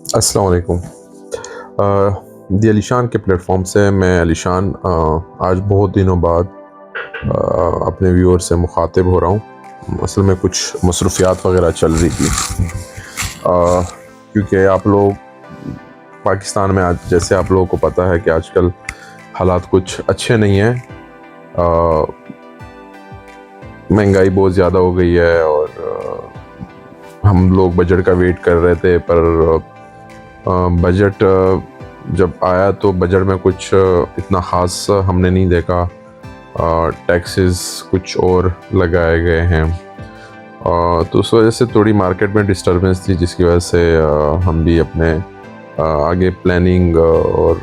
अस्सलाम वालेकुम। दी अलीशान के प्लेटफॉर्म से मैं अलीशान आज बहुत दिनों बाद अपने व्यूअर से मुखातिब हो रहा हूँ। असल में कुछ मसरूफियात वगैरह चल रही थी, क्योंकि आप लोग पाकिस्तान में आज, जैसे आप लोगों को पता है कि आजकल हालात कुछ अच्छे नहीं हैं। महंगाई बहुत ज़्यादा हो गई है और हम लोग बजट का वेट कर रहे थे, पर बजट जब आया तो बजट में कुछ इतना ख़ास हमने नहीं देखा। टैक्सेस कुछ और लगाए गए हैं, तो उस वजह से थोड़ी मार्केट में डिस्टर्बेंस थी, जिसकी वजह से हम भी अपने आगे प्लानिंग और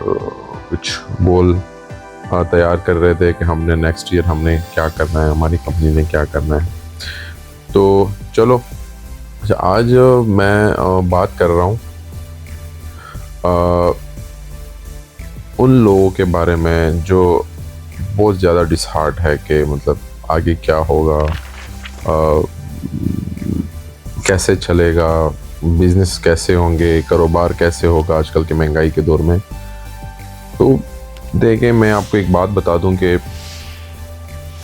कुछ गोल तैयार कर रहे थे कि हमने नेक्स्ट ईयर हमने क्या करना है, हमारी कंपनी ने क्या करना है। तो चलो, अच्छा, आज मैं बात कर रहा हूँ उन लोगों के बारे में जो बहुत ज़्यादा डिसहार्ट है कि मतलब आगे क्या होगा, कैसे चलेगा, बिज़नेस कैसे होंगे, कारोबार कैसे होगा आजकल की महंगाई के दौर में। तो देखें, मैं आपको एक बात बता दूं कि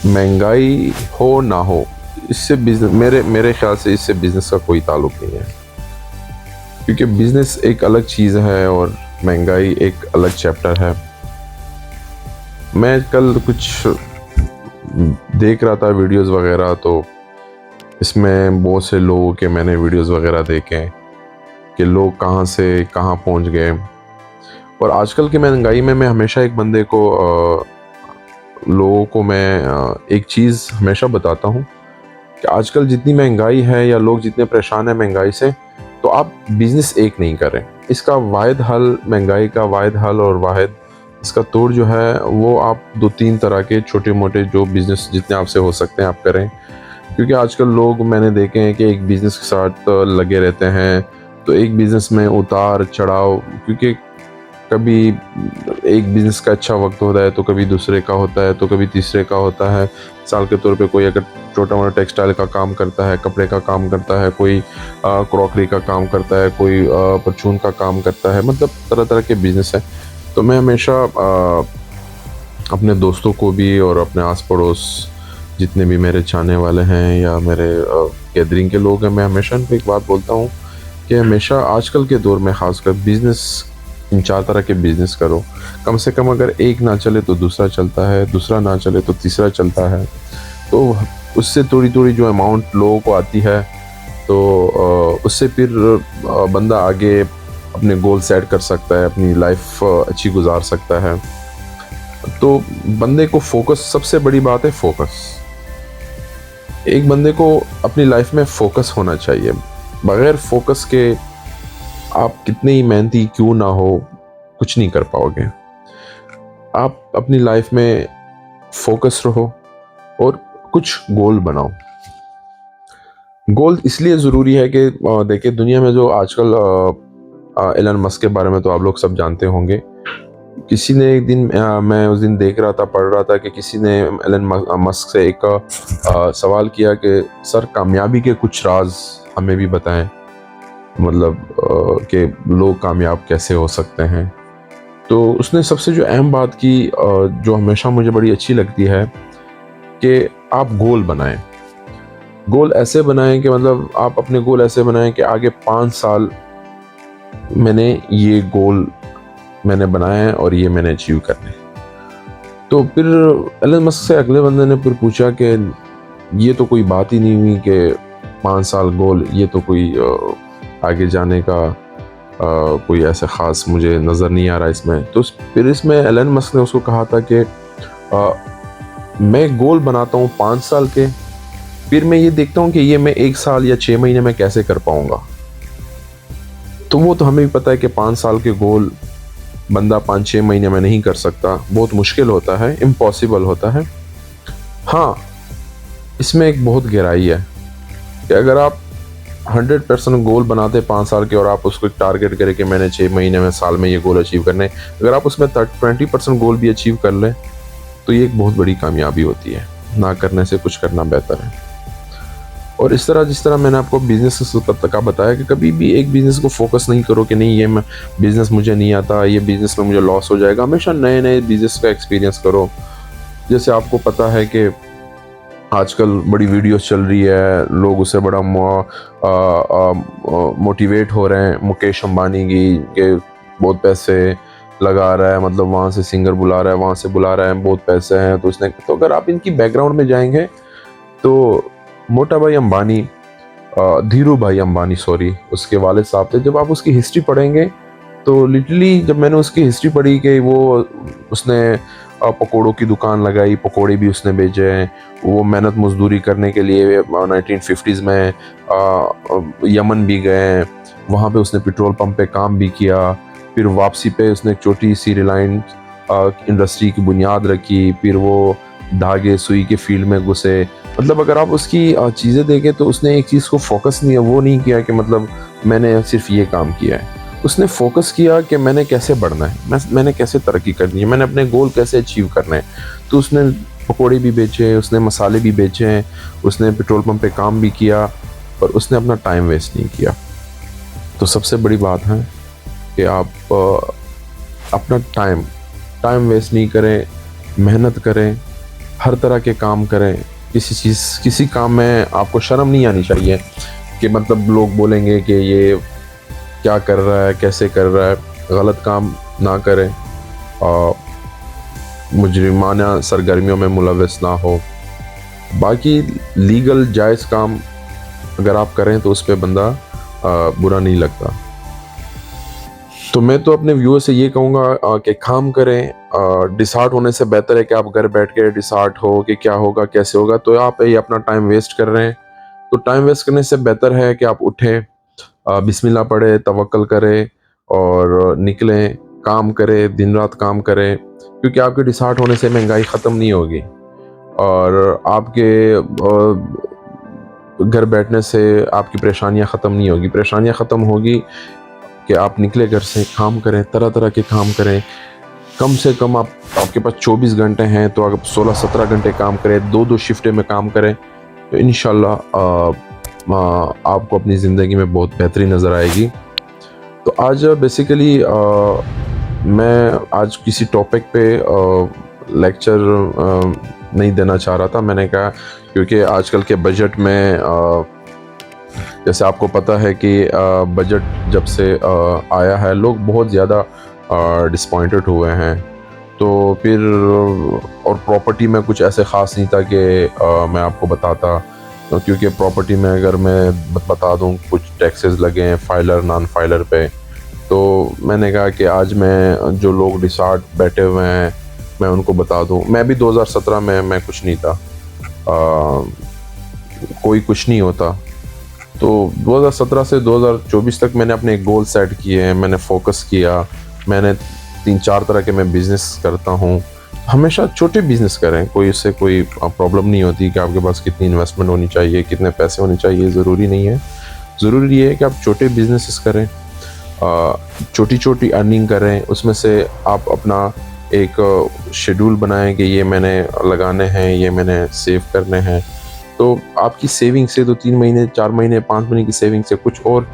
महंगाई हो ना हो, इससे बिजनेस, मेरे ख्याल से इससे बिज़नेस का कोई ताल्लुक नहीं है, क्योंकि बिज़नेस एक अलग चीज़ है और महंगाई एक अलग चैप्टर है। मैं कल कुछ देख रहा था वीडियोस वगैरह, तो इसमें बहुत से लोगों के मैंने वीडियोस वगैरह देखे कि लोग कहाँ से कहाँ पहुँच गए। और आजकल की महंगाई में मैं हमेशा एक बंदे को लोगों को मैं एक चीज़ हमेशा बताता हूँ कि आजकल जितनी महंगाई है या लोग जितने परेशान हैं महंगाई से, तो आप बिज़नेस एक नहीं करें। इसका वाहिद हल, महंगाई का वाहिद हल और वाहिद इसका तोड़ जो है वो आप 2-3 तरह के छोटे मोटे जो बिज़नेस जितने आपसे हो सकते हैं आप करें। क्योंकि आजकल लोग मैंने देखे हैं कि एक बिज़नेस के साथ लगे रहते हैं, तो एक बिज़नेस में उतार चढ़ाव, क्योंकि कभी एक बिज़नेस का अच्छा वक्त होता है तो कभी दूसरे का होता है तो कभी तीसरे का होता है। मिसाल के तौर पे कोई अगर छोटा मोटा टेक्सटाइल का काम करता है, कपड़े का काम करता है, कोई क्रॉकरी का काम करता है, कोई परचून का काम करता है, मतलब तरह तरह के बिज़नेस है। तो मैं हमेशा अपने दोस्तों को भी और अपने आस पड़ोस जितने भी मेरे चाहने वाले हैं या मेरे गैदरिंग के लोग हैं, मैं हमेशा उनको एक बात बोलता हूँ कि हमेशा आजकल के दौर में ख़ासकर बिज़नेस, 3-4 तरह के बिज़नेस करो। कम से कम अगर एक ना चले तो दूसरा चलता है, दूसरा ना चले तो तीसरा चलता है। तो उससे थोड़ी-थोड़ी जो अमाउंट लोगों को आती है, तो उससे फिर बंदा आगे अपने गोल सेट कर सकता है, अपनी लाइफ अच्छी गुजार सकता है। तो बंदे को फोकस, सबसे बड़ी बात है फोकस। एक बंदे को अपनी लाइफ में फोकस होना चाहिए। बगैर फोकस के आप कितने ही मेहनती क्यों ना हो, कुछ नहीं कर पाओगे। आप अपनी लाइफ में फोकस रहो और कुछ गोल बनाओ। गोल इसलिए ज़रूरी है कि देखिए, दुनिया में जो आजकल एलन मस्क के बारे में तो आप लोग सब जानते होंगे। किसी ने एक दिन मैं उस दिन देख रहा था, पढ़ रहा था कि किसी ने एलन मस्क से एक सवाल किया कि सर, कामयाबी के कुछ राज हमें भी बताएं, मतलब कि लोग कामयाब कैसे हो सकते हैं। तो उसने सबसे जो अहम बात की, जो हमेशा मुझे बड़ी अच्छी लगती है, कि आप गोल बनाएं। गोल ऐसे बनाएं कि मतलब आप अपने गोल ऐसे बनाएं कि आगे 5 साल मैंने ये गोल मैंने बनाया है और ये मैंने अचीव करना है। तो फिर एलन मस्क से अगले बंदे ने फिर पूछा कि ये तो कोई बात ही नहीं हुई कि 5 साल गोल, ये तो कोई आगे जाने का कोई ऐसा ख़ास मुझे नज़र नहीं आ रहा इसमें। तो फिर इसमें एलन मस्क ने उसको कहा था कि मैं गोल बनाता हूँ 5 साल के, फिर मैं ये देखता हूँ कि ये मैं 1 साल या 6 महीने में कैसे कर पाऊँगा। तो वो तो हमें भी पता है कि 5 साल के गोल बंदा 5-6 महीने में नहीं कर सकता, बहुत मुश्किल होता है, इम्पॉसिबल होता है। हाँ, इसमें एक बहुत गहराई है कि अगर आप 100% गोल बनाते 5 साल के और आप उसको टारगेट करें कि मैंने 6 महीने में, साल में ये गोल अचीव करने, अगर आप उसमें 20% गोल भी अचीव कर लें तो ये एक बहुत बड़ी कामयाबी होती है। ना करने से कुछ करना बेहतर है। और इस तरह जिस तरह मैंने आपको बिज़नेस का बताया कि कभी भी एक बिज़नेस को फोकस नहीं करो कि नहीं ये मैं बिज़नेस मुझे नहीं आता, ये बिज़नेस में मुझे लॉस हो जाएगा। हमेशा नए नए बिज़नेस का एक्सपीरियंस करो। जैसे आपको पता है कि आजकल बड़ी वीडियोस चल रही है, लोग उससे बड़ा मोटिवेट हो रहे हैं। मुकेश अंबानी की के बहुत पैसे लगा रहा है, मतलब वहाँ से सिंगर बुला रहा है, वहाँ से बुला रहा है, बहुत पैसे हैं। तो उसने, तो अगर आप इनकी बैकग्राउंड में जाएंगे तो मोटा भाई अंबानी, धीरू भाई अंबानी सॉरी, उसके वालिद साहब थे। जब आप उसकी हिस्ट्री पढ़ेंगे तो लिटरली जब मैंने उसकी हिस्ट्री पढ़ी कि वो उसने पकोड़ों की दुकान लगाई, पकोड़े भी उसने बेचे हैं। वो मेहनत मजदूरी करने के लिए 1950s में यमन भी गए, वहाँ पे उसने पेट्रोल पंप पे काम भी किया। फिर वापसी पे उसने एक छोटी सी रिलायंस इंडस्ट्री की बुनियाद रखी। फिर वो धागे सुई के फील्ड में घुसे। मतलब अगर आप उसकी चीज़ें देखें तो उसने एक चीज़ को फोकस नहीं है, वो नहीं किया कि मतलब मैंने सिर्फ ये काम किया है। उसने फोकस किया कि मैंने कैसे बढ़ना है, मैंने कैसे तरक्की करनी है, मैंने अपने गोल कैसे अचीव करने हैं। तो उसने पकोड़े भी बेचे, उसने मसाले भी बेचे हैं, उसने पेट्रोल पंप पे काम भी किया, और उसने अपना टाइम वेस्ट नहीं किया। तो सबसे बड़ी बात है कि आप अपना टाइम वेस्ट नहीं करें, मेहनत करें, हर तरह के काम करें। किसी काम में आपको शर्म नहीं आनी चाहिए कि मतलब लोग बोलेंगे कि ये क्या कर रहा है, कैसे कर रहा है। गलत काम ना करें और मुजरिमाना सरगर्मियों में मुलव्वस ना हो। बाकी लीगल जायज़ काम अगर आप करें तो उस पर बंदा बुरा नहीं लगता। तो मैं तो अपने व्यूअर से ये कहूँगा कि काम करें। डिसार्ट होने से बेहतर है कि आप घर बैठ के डिसार्ट हो कि क्या होगा कैसे होगा, तो आप ये अपना टाइम वेस्ट कर रहे हैं। तो टाइम वेस्ट करने से बेहतर है कि आप उठें, बिस्मिल्लाह पढ़े, तवक्कल करें और निकलें, काम करें, दिन रात काम करें। क्योंकि आपके डिसार्ट होने से महंगाई ख़त्म नहीं होगी, और आपके घर बैठने से आपकी परेशानियां ख़त्म नहीं होगी। परेशानियां ख़त्म होगी कि आप निकले घर से, काम करें, तरह तरह के काम करें। कम से कम आपके पास 24 घंटे हैं तो आप 16-17 घंटे काम करें, 2-2 शिफ्टें में काम करें, तो इंशाल्लाह आपको अपनी ज़िंदगी में बहुत बेहतरी नज़र आएगी। तो आज बेसिकली मैं आज किसी टॉपिक पे लेक्चर नहीं देना चाह रहा था। मैंने कहा क्योंकि आजकल के बजट में जैसे आपको पता है कि बजट जब से आया है, लोग बहुत ज़्यादा डिसपॉइंटेड हुए हैं। तो फिर और प्रॉपर्टी में कुछ ऐसे ख़ास नहीं था कि मैं आपको बताता, क्योंकि प्रॉपर्टी में अगर मैं बता दूं कुछ टैक्सेस लगे हैं फाइलर नॉन फाइलर पे। तो मैंने कहा कि आज मैं जो लोग डिसार्ट बैठे हुए हैं मैं उनको बता दूं। मैं भी 2017 में मैं कुछ नहीं था, कोई कुछ नहीं होता। तो 2017 से 2024 तक मैंने अपने गोल सेट किए हैं, मैंने फोकस किया। मैंने 3-4 तरह के मैं बिज़नेस करता हूँ। हमेशा छोटे बिज़नेस करें, कोई इससे कोई प्रॉब्लम नहीं होती कि आपके पास कितनी इन्वेस्टमेंट होनी चाहिए, कितने पैसे होने चाहिए, ज़रूरी नहीं है। ज़रूरी ये है कि आप छोटे बिजनेसेस करें, छोटी छोटी अर्निंग करें, उसमें से आप अपना एक शेड्यूल बनाएं कि ये मैंने लगाने हैं, ये मैंने सेव करने हैं। तो आपकी सेविंग से 2-3 महीने, 4 महीने, 5 महीने की सेविंग से कुछ और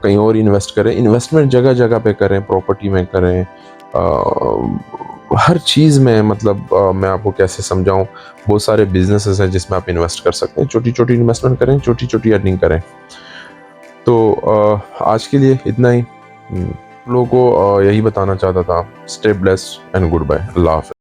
कहीं और इन्वेस्ट करें। इन्वेस्टमेंट जगह जगह पे करें, प्रॉपर्टी में करें, हर चीज़ में। मतलब मैं आपको कैसे समझाऊं, बहुत सारे बिजनेसेस हैं जिसमें आप इन्वेस्ट कर सकते हैं। छोटी छोटी इन्वेस्टमेंट करें, छोटी छोटी अर्निंग करें। तो आज के लिए इतना ही। लोगों को यही बताना चाहता था। Stay blessed and goodbye. अल्लाह हाफ़िज़।